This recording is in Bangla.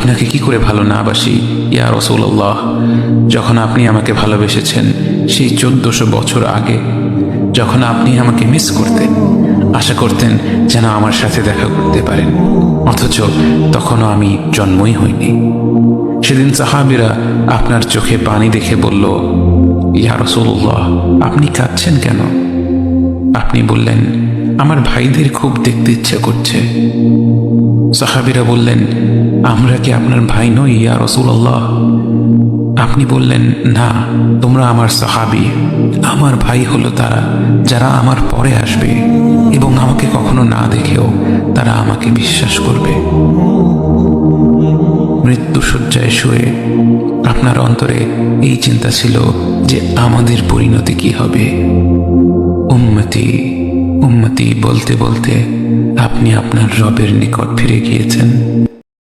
আপনাকে কি করে ভালো না বাসি ইয়া রাসূলুল্লাহ। যখন আপনি আমাকে ভালোবেসেছেন সেই 1400 বছর আগে, যখন আপনি আমাকে মিস করতেন, আশা করতেন যেন আমার সাথে দেখা করতে পারেন, অথচ তখনও আমি জন্মই হইনি। সেদিন সাহাবীরা আপনার চোখে পানি দেখে বলল, ইয়া রাসূলুল্লাহ, আপনি কাঁদছেন কেন? আপনি বললেন, আমার ভাইদের খুব দেখতে ইচ্ছে করছে। সাহাবীরা বললেন, আমরা কি আপনার ভাই নই ইয়া রাসূলুল্লাহ? আপনি বললেন, না, তোমরা আমার সাহাবী। আমার ভাই হলো তারা যারা আমার পরে আসবে এবং আমাকে কখনো না দেখেও তারা আমাকে বিশ্বাস করবে। মৃত্যু শয্যায় শুয়ে আপনার অন্তরে এই চিন্তা ছিল যে আমাদের পরিণতি কি হবে। উম্মতি উম্মতি বলতে বলতে আপনি আপনার রবের নিকট ফিরে গিয়েছেন।